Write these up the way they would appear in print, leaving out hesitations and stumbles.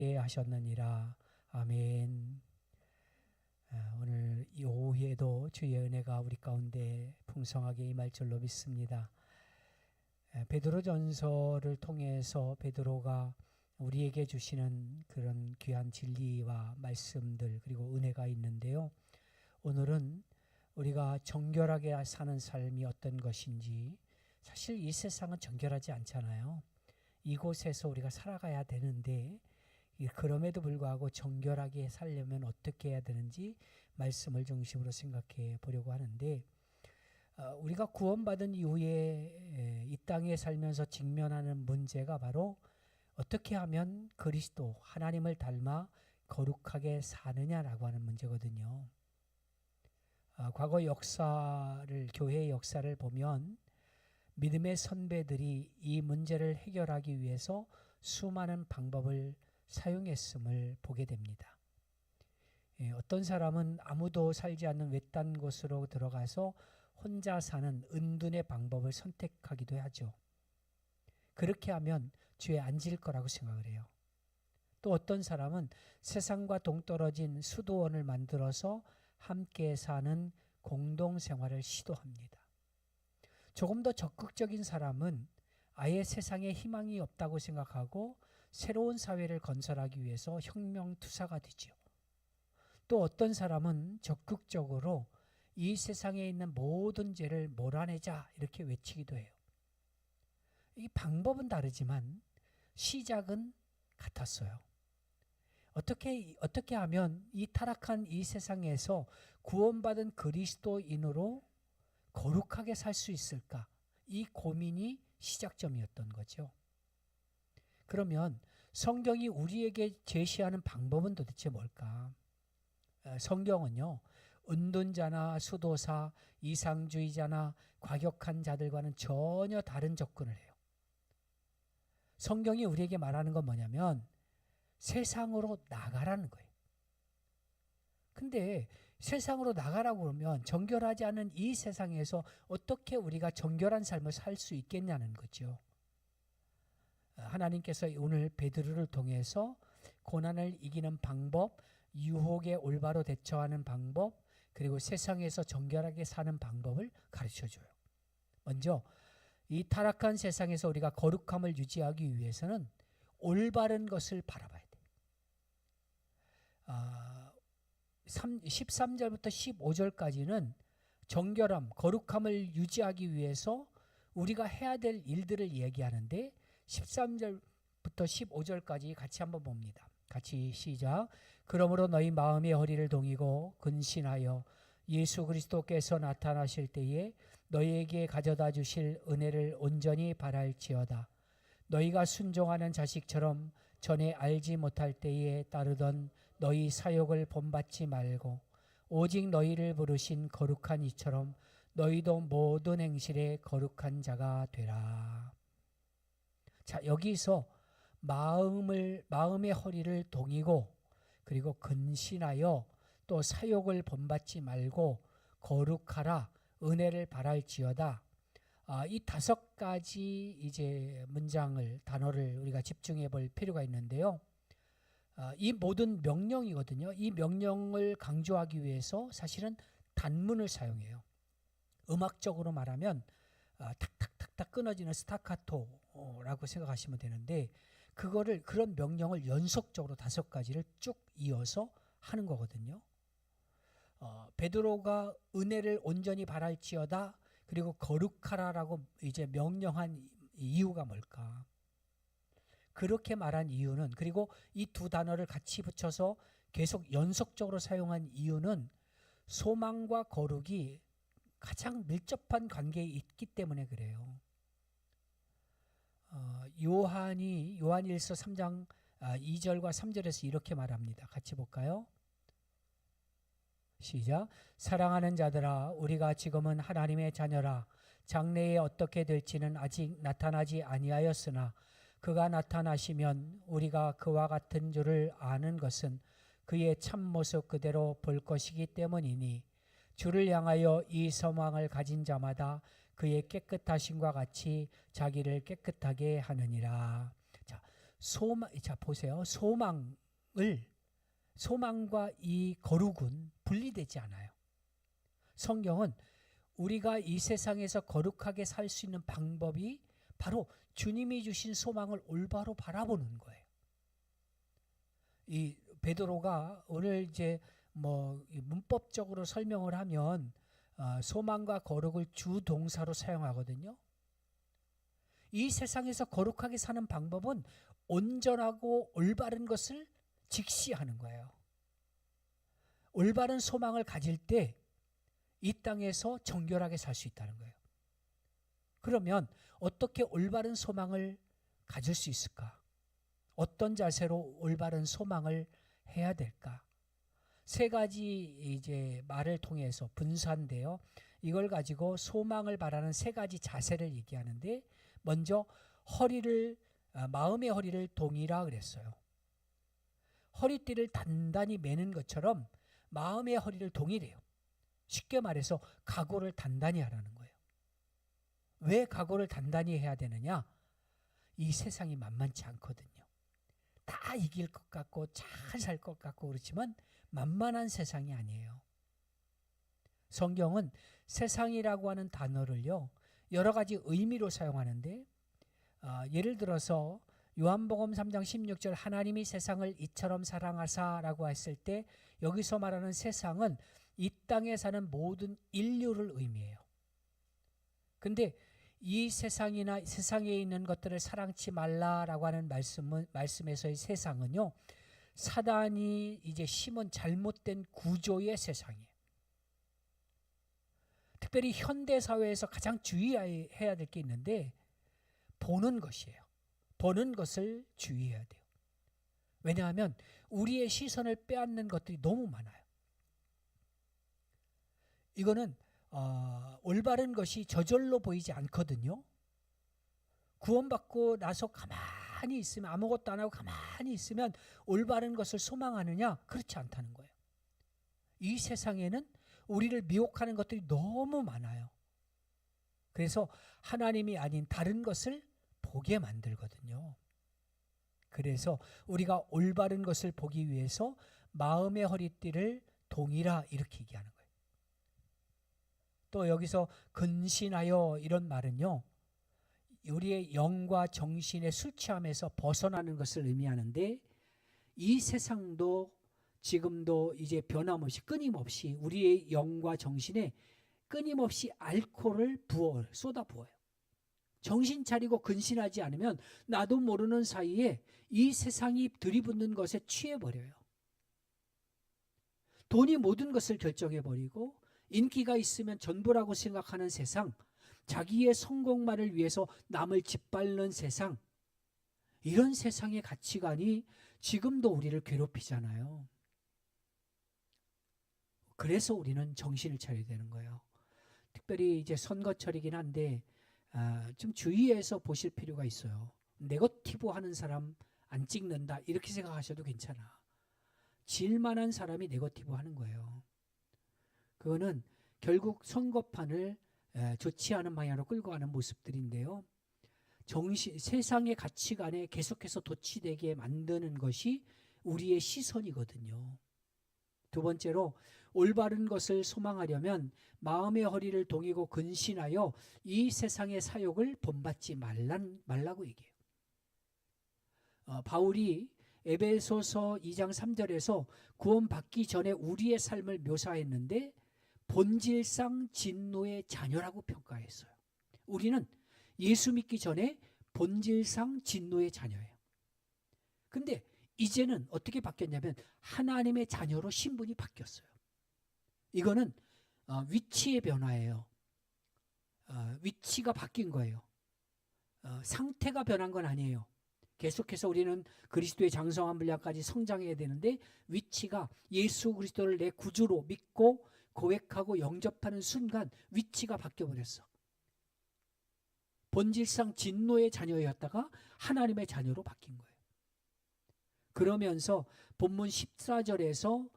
하셨느니라. 아멘. 오늘 이 오후에도 주의 은혜가 우리 가운데 풍성하게 임할 줄로 믿습니다. 베드로전서를 통해서 베드로가 우리에게 주시는 그런 귀한 진리와 말씀들 그리고 은혜가 있는데요. 오늘은 우리가 정결하게 사는 삶이 어떤 것인지, 사실 이 세상은 정결하지 않잖아요. 이곳에서 우리가 살아가야 되는데 그럼에도 불구하고 정결하게 살려면 어떻게 해야 되는지 말씀을 중심으로 생각해 보려고 하는데, 우리가 구원받은 이후에 이 땅에 살면서 직면하는 문제가 바로 어떻게 하면 그리스도 하나님을 닮아 거룩하게 사느냐라고 하는 문제거든요. 과거 역사를, 교회의 역사를 보면 믿음의 선배들이 이 문제를 해결하기 위해서 수많은 방법을 사용했음을 보게 됩니다. 어떤 사람은 아무도 살지 않는 외딴 곳으로 들어가서 혼자 사는 은둔의 방법을 선택하기도 하죠. 그렇게 하면 죄에 안 질 거라고 생각을 해요. 또 어떤 사람은 세상과 동떨어진 수도원을 만들어서 함께 사는 공동생활을 시도합니다. 조금 더 적극적인 사람은 아예 세상에 희망이 없다고 생각하고 새로운 사회를 건설하기 위해서 혁명투사가 되죠. 또 어떤 사람은 적극적으로 이 세상에 있는 모든 죄를 몰아내자 이렇게 외치기도 해요. 이 방법은 다르지만 시작은 같았어요. 어떻게 하면 이 타락한 이 세상에서 구원받은 그리스도인으로 거룩하게 살 수 있을까? 이 고민이 시작점이었던 거죠. 그러면 성경이 우리에게 제시하는 방법은 도대체 뭘까? 성경은요, 은둔자나 수도사, 이상주의자나 과격한 자들과는 전혀 다른 접근을 해요. 성경이 우리에게 말하는 건 뭐냐면 세상으로 나가라는 거예요. 근데 세상으로 나가라고 그러면 정결하지 않은 이 세상에서 어떻게 우리가 정결한 삶을 살 수 있겠냐는 거죠. 하나님께서 오늘 베드로를 통해서 고난을 이기는 방법, 유혹에 올바로 대처하는 방법, 그리고 세상에서 정결하게 사는 방법을 가르쳐줘요. 먼저 이 타락한 세상에서 우리가 거룩함을 유지하기 위해서는 올바른 것을 바라봐야 돼요. 13절부터 15절까지는 정결함, 거룩함을 유지하기 위해서 우리가 해야 될 일들을 얘기하는데 13절부터 15절까지 같이 한번 봅니다. 같이 시작. 그러므로 너희 마음의 허리를 동이고 근신하여 예수 그리스도께서 나타나실 때에 너희에게 가져다 주실 은혜를 온전히 바랄지어다. 너희가 순종하는 자식처럼 전에 알지 못할 때에 따르던 너희 사욕을 본받지 말고 오직 너희를 부르신 거룩한 이처럼 너희도 모든 행실에 거룩한 자가 되라. 자, 여기서 마음의 허리를 동이고 그리고 근신하여 또 사욕을 본받지 말고 거룩하라, 은혜를 바랄지어다. 이 5가지 이제 단어를 우리가 집중해 볼 필요가 있는데요. 이 모든 명령이거든요. 이 명령을 강조하기 위해서 사실은 단문을 사용해요. 음악적으로 말하면 탁탁탁탁 끊어지는 스타카토라고 생각하시면 되는데, 그런 명령을 연속적으로 5가지를 쭉 이어서 하는 거거든요. 베드로가 은혜를 온전히 바랄지어다 그리고 거룩하라라고 이제 명령한 이유가 뭘까? 그렇게 말한 이유는, 그리고 이 2단어를 같이 붙여서 계속 연속적으로 사용한 이유는 소망과 거룩이 가장 밀접한 관계에 있기 때문에 그래요. 요한일서 3장 2절과 3절에서 이렇게 말합니다. 같이 볼까요? 시작. 사랑하는 자들아, 우리가 지금은 하나님의 자녀라. 장래에 어떻게 될지는 아직 나타나지 아니하였으나 그가 나타나시면 우리가 그와 같은 줄을 아는 것은 그의 참모습 그대로 볼 것이기 때문이니 주를 향하여 이 소망을 가진 자마다 그의 깨끗하심과 같이 자기를 깨끗하게 하느니라. 자, 자 보세요. 소망과 이 거룩은 분리되지 않아요. 성경은 우리가 이 세상에서 거룩하게 살 수 있는 방법이 바로 주님이 주신 소망을 올바로 바라보는 거예요. 이 베드로가 오늘 이제 뭐 문법적으로 설명을 하면 소망과 거룩을 주동사로 사용하거든요. 이 세상에서 거룩하게 사는 방법은 온전하고 올바른 것을 직시하는 거예요. 올바른 소망을 가질 때 이 땅에서 정결하게 살 수 있다는 거예요. 그러면 어떻게 올바른 소망을 가질 수 있을까? 어떤 자세로 올바른 소망을 해야 될까? 세 가지 이제 말을 통해서 분산되어 이걸 가지고 소망을 바라는 세 가지 자세를 얘기하는데, 먼저 마음의 허리를 동이라 그랬어요. 허리띠를 단단히 매는 것처럼 마음의 허리를 동이래요. 쉽게 말해서 각오를 단단히 하라는 거예요. 왜 각오를 단단히 해야 되느냐? 이 세상이 만만치 않거든요. 다 이길 것 같고 잘 살 것 같고 그렇지만 만만한 세상이 아니에요. 성경은 세상이라고 하는 단어를요, 여러 가지 의미로 사용하는데, 예를 들어서 요한복음 3장 16절 하나님이 세상을 이처럼 사랑하사라고 했을 때 여기서 말하는 세상은 이 땅에 사는 모든 인류를 의미해요. 근데 이 세상이나 세상에 있는 것들을 사랑치 말라라고 하는 말씀에서의 세상은요, 사단이 이제 심은 잘못된 구조의 세상이에요. 특별히 현대 사회에서 가장 주의해야 될 게 있는데 보는 것이에요. 보는 것을 주의해야 돼요. 왜냐하면 우리의 시선을 빼앗는 것들이 너무 많아요. 이거는 올바른 것이 저절로 보이지 않거든요. 구원받고 나서 가만히 있으면, 아무것도 안 하고 가만히 있으면 올바른 것을 소망하느냐? 그렇지 않다는 거예요. 이 세상에는 우리를 미혹하는 것들이 너무 많아요. 그래서 하나님이 아닌 다른 것을 보게 만들거든요. 그래서 우리가 올바른 것을 보기 위해서 마음의 허리띠를 동이라 이렇게 얘기하는 거예요. 또 여기서 근신하여 이런 말은요, 우리의 영과 정신의 술 취함에서 벗어나는 것을 의미하는데, 이 세상도 지금도 이제 변함없이 끊임없이 우리의 영과 정신에 끊임없이 알코올을 쏟아 부어요. 정신 차리고 근신하지 않으면 나도 모르는 사이에 이 세상이 들이붓는 것에 취해버려요. 돈이 모든 것을 결정해버리고 인기가 있으면 전부라고 생각하는 세상, 자기의 성공만을 위해서 남을 짓밟는 세상, 이런 세상의 가치관이 지금도 우리를 괴롭히잖아요. 그래서 우리는 정신을 차려야 되는 거예요. 특별히 이제 선거철이긴 한데 좀 주의해서 보실 필요가 있어요. 네거티브 하는 사람 안 찍는다 이렇게 생각하셔도 괜찮아. 질만한 사람이 네거티브 하는 거예요. 그거는 결국 선거판을 좋지 않은 방향으로 끌고 가는 모습들인데요. 세상의 가치관에 계속해서 도취되게 만드는 것이 우리의 시선이거든요. 두 번째로, 올바른 것을 소망하려면 마음의 허리를 동이고 근신하여 이 세상의 사욕을 본받지 말라고 얘기해요. 바울이 에베소서 2장 3절에서 구원받기 전에 우리의 삶을 묘사했는데 본질상 진노의 자녀라고 평가했어요. 우리는 예수 믿기 전에 본질상 진노의 자녀예요. 근데 이제는 어떻게 바뀌었냐면 하나님의 자녀로 신분이 바뀌었어요. 이거는 위치의 변화예요. 위치가 바뀐 거예요. 상태가 변한 건 아니에요. 계속해서 우리는 그리스도의 장성한 분량까지 성장해야 되는데, 위치가 예수 그리스도를 내 구주로 믿고 고백하고 영접하는 순간 위치가 바뀌어버렸어. 본질상 진노의 자녀였다가 하나님의 자녀로 바뀐 거예요. 그러면서 본문 14절에서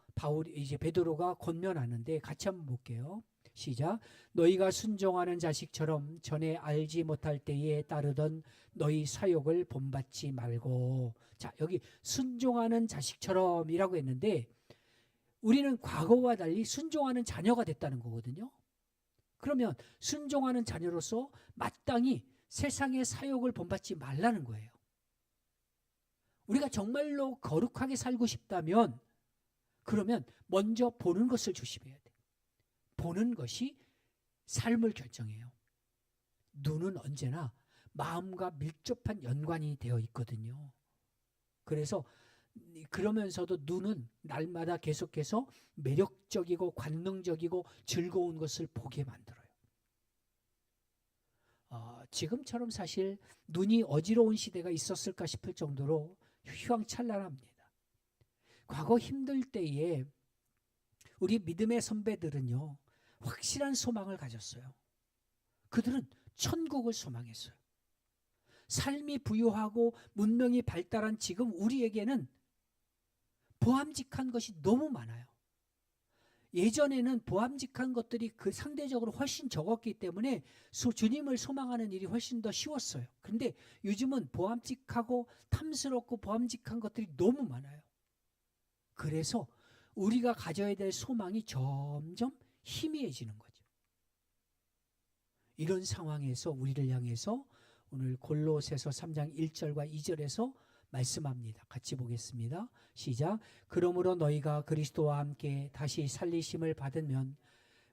이제 베드로가 권면하는데 같이 한번 볼게요. 시작. 너희가 순종하는 자식처럼 전에 알지 못할 때에 따르던 너희 사욕을 본받지 말고. 자, 여기 순종하는 자식처럼이라고 했는데 우리는 과거와 달리 순종하는 자녀가 됐다는 거거든요. 그러면 순종하는 자녀로서 마땅히 세상의 사욕을 본받지 말라는 거예요. 우리가 정말로 거룩하게 살고 싶다면 그러면 먼저 보는 것을 조심해야 돼. 보는 것이 삶을 결정해요. 눈은 언제나 마음과 밀접한 연관이 되어 있거든요. 그래서 그러면서도 눈은 날마다 계속해서 매력적이고 관능적이고 즐거운 것을 보게 만들어요. 지금처럼 사실 눈이 어지러운 시대가 있었을까 싶을 정도로 휘황찬란합니다. 과거 힘들 때에 우리 믿음의 선배들은요, 확실한 소망을 가졌어요. 그들은 천국을 소망했어요. 삶이 부유하고 문명이 발달한 지금 우리에게는 보암직한 것이 너무 많아요. 예전에는 보암직한 것들이 그 상대적으로 훨씬 적었기 때문에 주님을 소망하는 일이 훨씬 더 쉬웠어요. 그런데 요즘은 보암직하고 탐스럽고 보암직한 것들이 너무 많아요. 그래서 우리가 가져야 될 소망이 점점 희미해지는 거죠. 이런 상황에서 우리를 향해서 오늘 골로새서 3장 1절과 2절에서 말씀합니다. 같이 보겠습니다. 시작. 그러므로 너희가 그리스도와 함께 다시 살리심을 받으면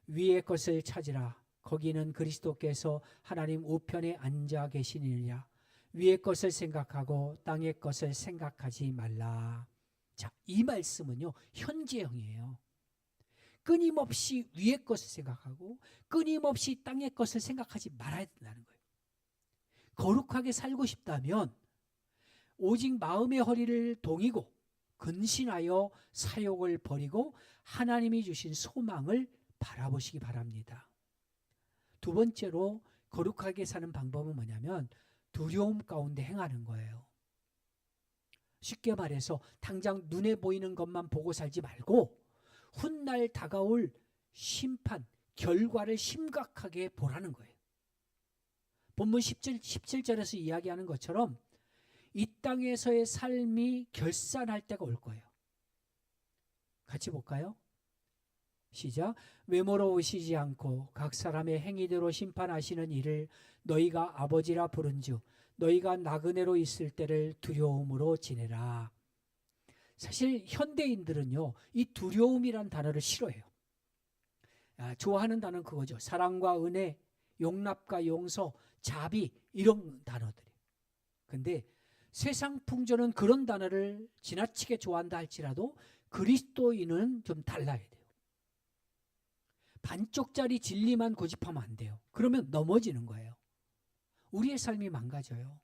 위의 것을 찾으라. 거기는 그리스도께서 하나님 우편에 앉아 계시느니라. 위의 것을 생각하고 땅의 것을 생각하지 말라. 자, 이 말씀은요, 현재형이에요. 끊임없이 위의 것을 생각하고 끊임없이 땅의 것을 생각하지 말아야 된다는 거예요. 거룩하게 살고 싶다면 오직 마음의 허리를 동이고 근신하여 사욕을 버리고 하나님이 주신 소망을 바라보시기 바랍니다. 두 번째로 거룩하게 사는 방법은 뭐냐면 두려움 가운데 행하는 거예요. 쉽게 말해서 당장 눈에 보이는 것만 보고 살지 말고 훗날 다가올 심판, 결과를 심각하게 보라는 거예요. 본문 17절에서 이야기하는 것처럼 이 땅에서의 삶이 결산할 때가 올 거예요. 같이 볼까요? 시작. 외모로 오시지 않고 각 사람의 행위대로 심판하시는 이를 너희가 아버지라 부른즉 너희가 나그네로 있을 때를 두려움으로 지내라. 사실 현대인들은요, 이 두려움이란 단어를 싫어해요. 좋아하는 단어는 그거죠. 사랑과 은혜, 용납과 용서, 자비, 이런 단어들이. 근데 세상 풍조는 그런 단어를 지나치게 좋아한다 할지라도 그리스도인은 좀 달라야 돼요. 반쪽짜리 진리만 고집하면 안 돼요. 그러면 넘어지는 거예요. 우리의 삶이 망가져요.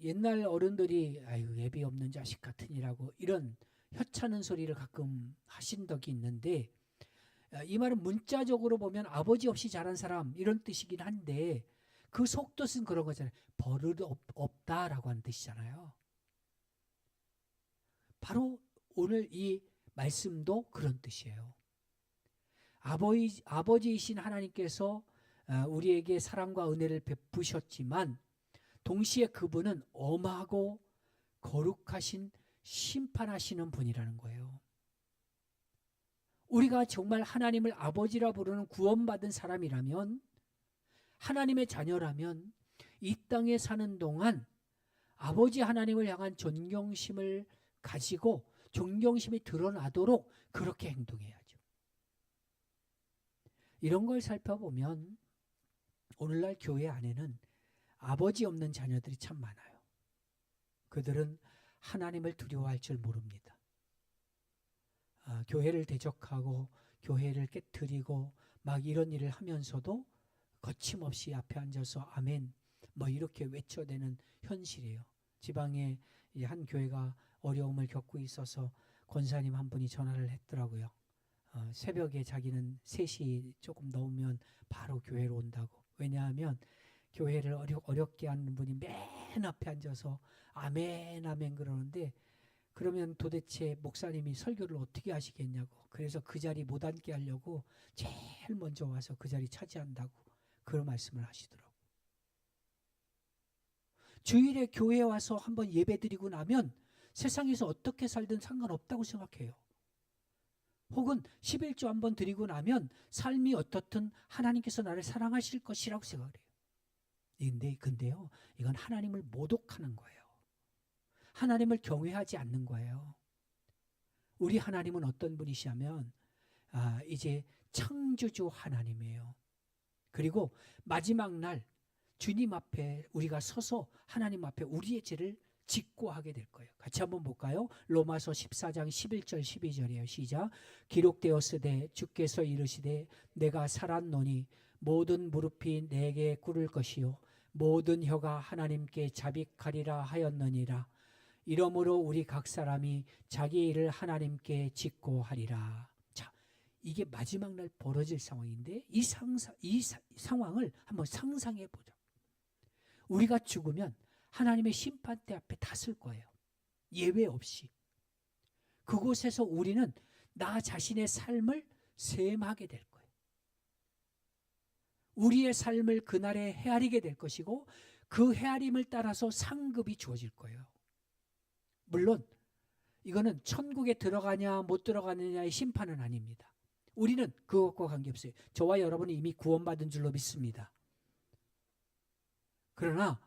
옛날 어른들이 아유 예비 없는 자식 같으니라고 이런 혀차는 소리를 가끔 하신 적이 있는데 이 말은 문자적으로 보면 아버지 없이 자란 사람 이런 뜻이긴 한데 그 속뜻은 그런 거잖아요. 버릇 없다라고 하는 뜻이잖아요. 바로 오늘 이 말씀도 그런 뜻이에요. 아버지이신 하나님께서 우리에게 사랑과 은혜를 베푸셨지만 동시에 그분은 엄하고 거룩하신 심판하시는 분이라는 거예요. 우리가 정말 하나님을 아버지라 부르는 구원받은 사람이라면 하나님의 자녀라면 이 땅에 사는 동안 아버지 하나님을 향한 존경심을 가지고 존경심이 드러나도록 그렇게 행동해야죠. 이런 걸 살펴보면 오늘날 교회 안에는 아버지 없는 자녀들이 참 많아요. 그들은 하나님을 두려워할 줄 모릅니다. 교회를 대적하고 교회를 깨트리고 막 이런 일을 하면서도 거침없이 앞에 앉아서 아멘 뭐 이렇게 외쳐대는 현실이에요. 지방에 한 교회가 어려움을 겪고 있어서 권사님 한 분이 전화를 했더라고요. 새벽에 자기는 3시 조금 넘으면 바로 교회로 온다고. 왜냐하면 교회를 어렵게 하는 분이 맨 앞에 앉아서 아멘 아멘 그러는데 그러면 도대체 목사님이 설교를 어떻게 하시겠냐고. 그래서 그 자리 못 앉게 하려고 제일 먼저 와서 그 자리 차지한다고 그런 말씀을 하시더라고요. 주일에 교회에 와서 한번 예배 드리고 나면 세상에서 어떻게 살든 상관없다고 생각해요. 혹은 11조 한번 드리고 나면 삶이 어떻든 하나님께서 나를 사랑하실 것이라고 생각을 해요. 근데요, 이건 하나님을 모독하는 거예요. 하나님을 경외하지 않는 거예요. 우리 하나님은 어떤 분이시냐면 이제 창조주 하나님이에요. 그리고 마지막 날 주님 앞에 우리가 서서 하나님 앞에 우리의 죄를 직고하게 될 거예요. 같이 한번 볼까요? 로마서 14장 11절 12절이에요. 시작. 기록되었으되 주께서 이르시되 내가 살았노니 모든 무릎이 내게 꿇을 것이요 모든 혀가 하나님께 자빅하리라 하였느니라. 이러므로 우리 각 사람이 자기 일을 하나님께 직고하리라. 자, 이게 마지막 날 벌어질 상황인데 이 상황을 한번 상상해 보자. 우리가 죽으면 하나님의 심판대 앞에 다 설 거예요. 예외 없이. 그곳에서 우리는 나 자신의 삶을 셈하게 될 거예요. 우리의 삶을 그날에 헤아리게 될 것이고 그 헤아림을 따라서 상급이 주어질 거예요. 물론 이거는 천국에 들어가냐 못 들어가느냐의 심판은 아닙니다. 우리는 그것과 관계없어요. 저와 여러분은 이미 구원받은 줄로 믿습니다. 그러나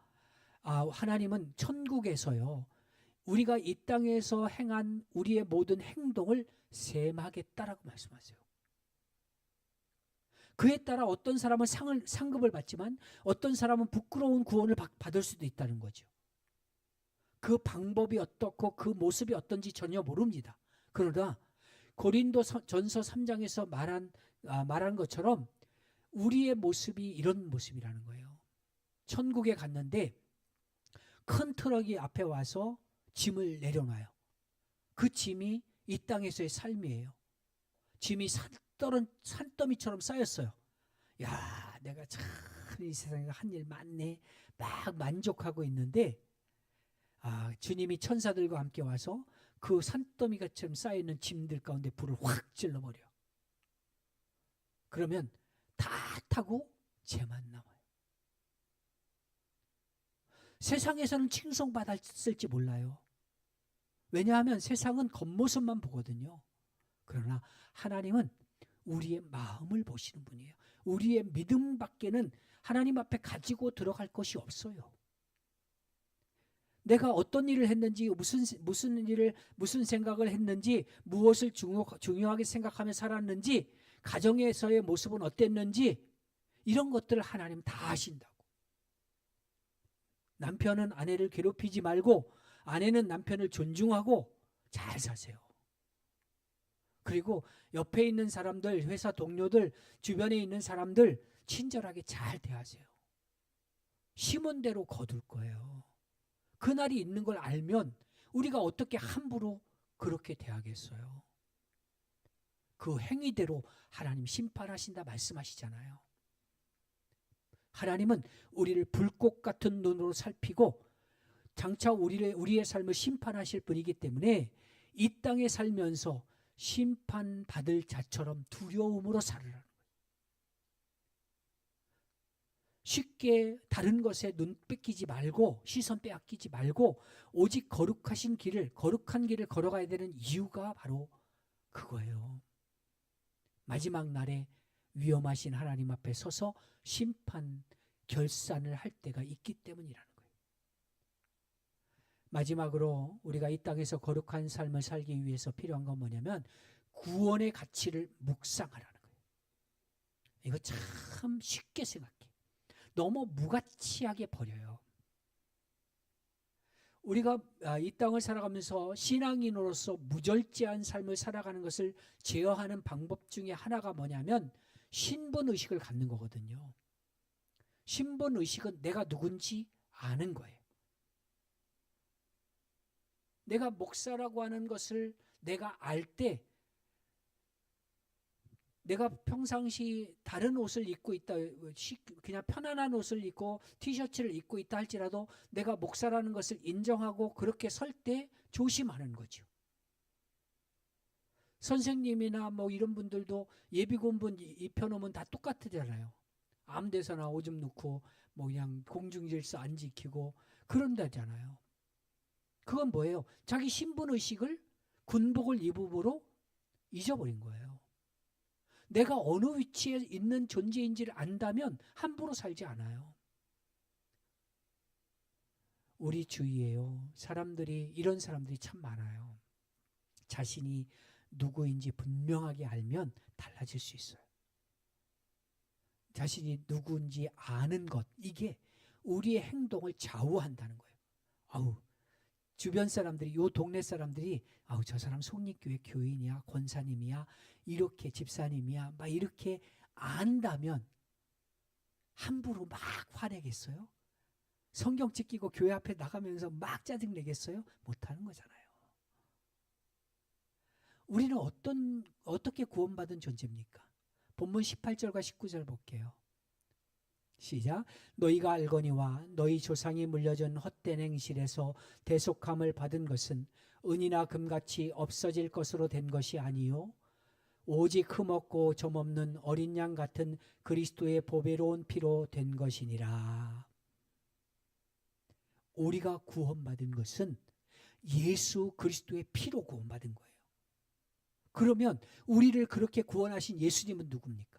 하나님은 천국에서요, 우리가 이 땅에서 행한 우리의 모든 행동을 셈하겠다라고 말씀하세요. 그에 따라 어떤 사람은 상급을 받지만 어떤 사람은 부끄러운 구원을 받을 수도 있다는 거죠. 그 방법이 어떻고 그 모습이 어떤지 전혀 모릅니다. 그러나 고린도전서 3장에서 말한 것처럼 우리의 모습이 이런 모습이라는 거예요. 천국에 갔는데 큰 트럭이 앞에 와서 짐을 내려놔요. 그 짐이 이 땅에서의 삶이에요. 짐이 산더미처럼 쌓였어요. 야, 내가 참 이 세상에 한 일 많네. 막 만족하고 있는데 주님이 천사들과 함께 와서 그 산더미처럼 쌓여있는 짐들 가운데 불을 확 질러버려. 그러면 다 타고 쟤만 남아요. 세상에서는 칭송받았을지 몰라요. 왜냐하면 세상은 겉모습만 보거든요. 그러나 하나님은 우리의 마음을 보시는 분이에요. 우리의 믿음 밖에는 하나님 앞에 가지고 들어갈 것이 없어요. 내가 어떤 일을 했는지, 무슨 생각을 했는지, 무엇을 중요하게 생각하며 살았는지, 가정에서의 모습은 어땠는지, 이런 것들을 하나님 다 아신다고. 남편은 아내를 괴롭히지 말고, 아내는 남편을 존중하고 잘 사세요. 그리고 옆에 있는 사람들, 회사 동료들, 주변에 있는 사람들 친절하게 잘 대하세요. 심은 대로 거둘 거예요. 그날이 있는 걸 알면 우리가 어떻게 함부로 그렇게 대하겠어요? 그 행위대로 하나님 심판하신다 말씀하시잖아요. 하나님은 우리를 불꽃 같은 눈으로 살피고 장차 우리의 삶을 심판하실 분이기 때문에 이 땅에 살면서 심판받을 자처럼 두려움으로 살으라는 거예요. 쉽게 다른 것에 눈 뺏기지 말고 시선 빼앗기지 말고 오직 거룩한 길을 걸어가야 되는 이유가 바로 그거예요. 마지막 날에 위험하신 하나님 앞에 서서 심판 결산을 할 때가 있기 때문이라는 거예요. 마지막으로 우리가 이 땅에서 거룩한 삶을 살기 위해서 필요한 건 뭐냐면 구원의 가치를 묵상하라는 거예요. 이거 참 쉽게 생각해. 너무 무가치하게 버려요. 우리가 이 땅을 살아가면서 신앙인으로서 무절제한 삶을 살아가는 것을 제어하는 방법 중에 하나가 뭐냐면 신분의식을 갖는 거거든요. 신분의식은 내가 누군지 아는 거예요. 내가 목사라고 하는 것을 내가 알 때 내가 평상시 다른 옷을 입고 있다, 그냥 편안한 옷을 입고 티셔츠를 입고 있다 할지라도 내가 목사라는 것을 인정하고 그렇게 설 때 조심하는 거죠. 선생님이나 뭐 이런 분들도 예비군분 입혀놓으면 다 똑같잖아요. 아무 데서나 오줌 넣고 뭐 그냥 공중질서 안 지키고 그런다잖아요. 그건 뭐예요? 자기 신분의식을 군복을 입음으로 잊어버린 거예요. 내가 어느 위치에 있는 존재인지를 안다면 함부로 살지 않아요. 우리 주위에요, 사람들이, 이런 사람들이 참 많아요. 자신이 누구인지 분명하게 알면 달라질 수 있어요. 자신이 누구인지 아는 것, 이게 우리의 행동을 좌우한다는 거예요. 아우, 주변 사람들이, 요 동네 사람들이 아우, 저 사람 속립교회 교인이야, 권사님이야, 이렇게 집사님이야, 막 이렇게 안다면 함부로 막 화내겠어요? 성경 찍히고 교회 앞에 나가면서 막 짜증내겠어요? 못하는 거잖아요. 우리는 어떻게 구원받은 존재입니까? 본문 18절과 19절 볼게요. 시작. 너희가 알거니와 너희 조상이 물려준 헛된 행실에서 대속함을 받은 것은 은이나 금같이 없어질 것으로 된 것이 아니요 오직 흠없고 점없는 어린 양 같은 그리스도의 보배로운 피로 된 것이니라. 우리가 구원받은 것은 예수 그리스도의 피로 구원받은 거예요. 그러면 우리를 그렇게 구원하신 예수님은 누굽니까?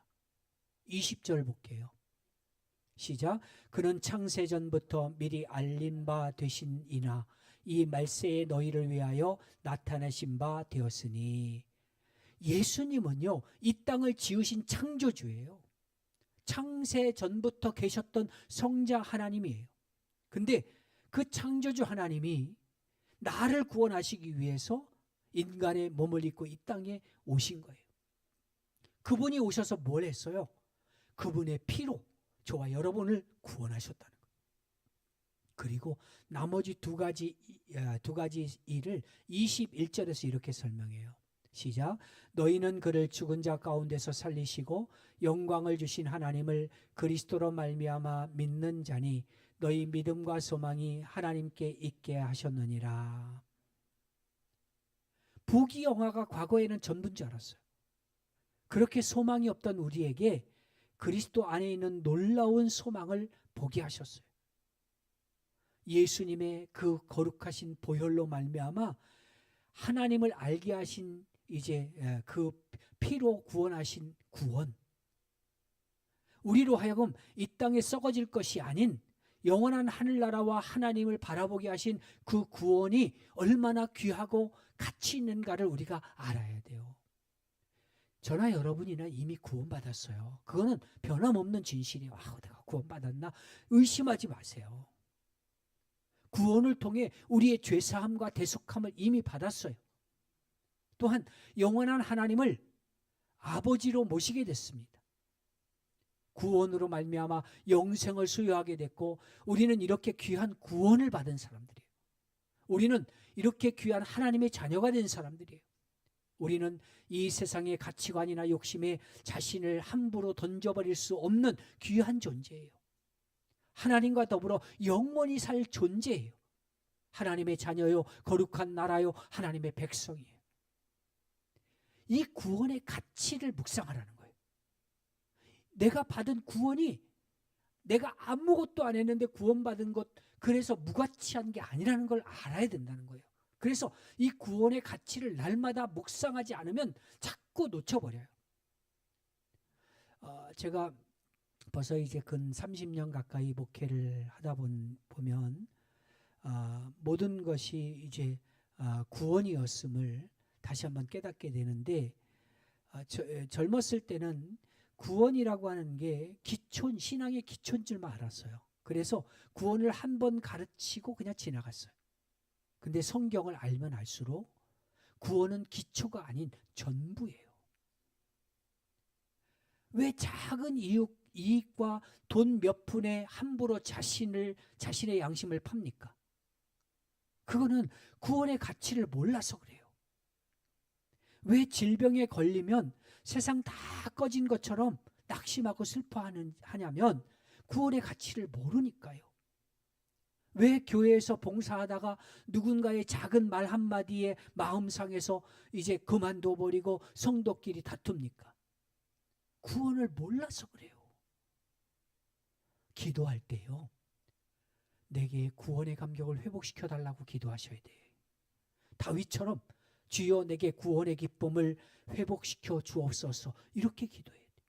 20절 볼게요. 시작. 그는 창세전부터 미리 알린 바 되신이나 이 말세에 너희를 위하여 나타내신 바 되었으니. 예수님은요, 이 땅을 지으신 창조주예요. 창세전부터 계셨던 성자 하나님이에요. 근데 그 창조주 하나님이 나를 구원하시기 위해서 인간의 몸을 입고 이 땅에 오신 거예요. 그분이 오셔서 뭘 했어요? 그분의 피로 저와 여러분을 구원하셨다는 거예요. 그리고 나머지 두 가지 일을 21절에서 이렇게 설명해요. 시작. 너희는 그를 죽은 자 가운데서 살리시고 영광을 주신 하나님을 그리스도로 말미암아 믿는 자니 너희 믿음과 소망이 하나님께 있게 하셨느니라. 부귀영화가 과거에는 전부인 줄 알았어요. 그렇게 소망이 없던 우리에게 그리스도 안에 있는 놀라운 소망을 보게 하셨어요. 예수님의 그 거룩하신 보혈로 말미암아 하나님을 알게 하신 이제 그 피로 구원하신 구원. 우리로 하여금 이 땅에 썩어질 것이 아닌 영원한 하늘나라와 하나님을 바라보게 하신 그 구원이 얼마나 귀하고 가치 있는가를 우리가 알아야 돼요. 저나 여러분이나 이미 구원받았어요. 그거는 변함없는 진실이에요. 내가 구원받았나? 의심하지 마세요. 구원을 통해 우리의 죄사함과 대속함을 이미 받았어요. 또한 영원한 하나님을 아버지로 모시게 됐습니다. 구원으로 말미암아 영생을 소유하게 됐고 우리는 이렇게 귀한 구원을 받은 사람들이에요. 우리는 이렇게 귀한 하나님의 자녀가 된 사람들이에요. 우리는 이 세상의 가치관이나 욕심에 자신을 함부로 던져버릴 수 없는 귀한 존재예요. 하나님과 더불어 영원히 살 존재예요. 하나님의 자녀요, 거룩한 나라요, 하나님의 백성이에요. 이 구원의 가치를 묵상하라는 거예요. 내가 받은 구원이 내가 아무것도 안 했는데 구원받은 것, 그래서 무가치한 게 아니라는 걸 알아야 된다는 거예요. 그래서 이 구원의 가치를 날마다 묵상하지 않으면 자꾸 놓쳐버려요. 제가 벌써 이제 근 30년 가까이 목회를 하다 보면 모든 것이 이제 구원이었음을 다시 한번 깨닫게 되는데 젊었을 때는 구원이라고 하는 게 신앙의 기초인 줄만 알았어요. 그래서 구원을 한 번 가르치고 그냥 지나갔어요. 근데 성경을 알면 알수록 구원은 기초가 아닌 전부예요. 왜 작은 이익과 돈 몇 푼에 함부로 자신의 양심을 팝니까? 그거는 구원의 가치를 몰라서 그래요. 왜 질병에 걸리면 세상 다 꺼진 것처럼 낙심하고 슬퍼하냐면 구원의 가치를 모르니까요. 왜 교회에서 봉사하다가 누군가의 작은 말 한마디에 마음 상해서 이제 그만둬 버리고 성도끼리 다툽니까? 구원을 몰라서 그래요. 기도할 때요, 내게 구원의 감격을 회복시켜 달라고 기도하셔야 돼요. 다윗처럼 주여 내게 구원의 기쁨을 회복시켜 주옵소서, 이렇게 기도해야 돼요.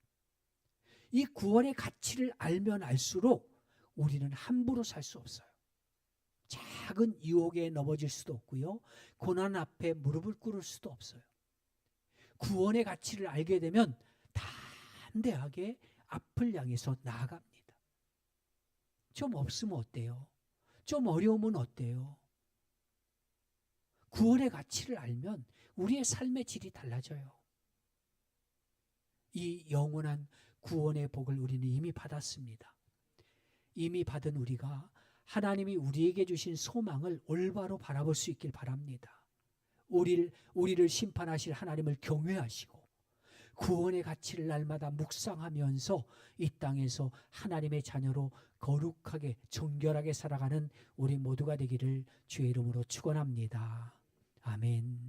이 구원의 가치를 알면 알수록 우리는 함부로 살 수 없어요. 작은 유혹에 넘어질 수도 없고요, 고난 앞에 무릎을 꿇을 수도 없어요. 구원의 가치를 알게 되면 담대하게 앞을 향해서 나아갑니다. 좀 없으면 어때요? 좀 어려우면 어때요? 구원의 가치를 알면 우리의 삶의 질이 달라져요. 이 영원한 구원의 복을 우리는 이미 받았습니다. 이미 받은 우리가 하나님이 우리에게 주신 소망을 올바로 바라볼 수 있길 바랍니다. 우리를 심판하실 하나님을 경외하시고 구원의 가치를 날마다 묵상하면서 이 땅에서 하나님의 자녀로 거룩하게 정결하게 살아가는 우리 모두가 되기를 주의 이름으로 축원합니다. 아멘.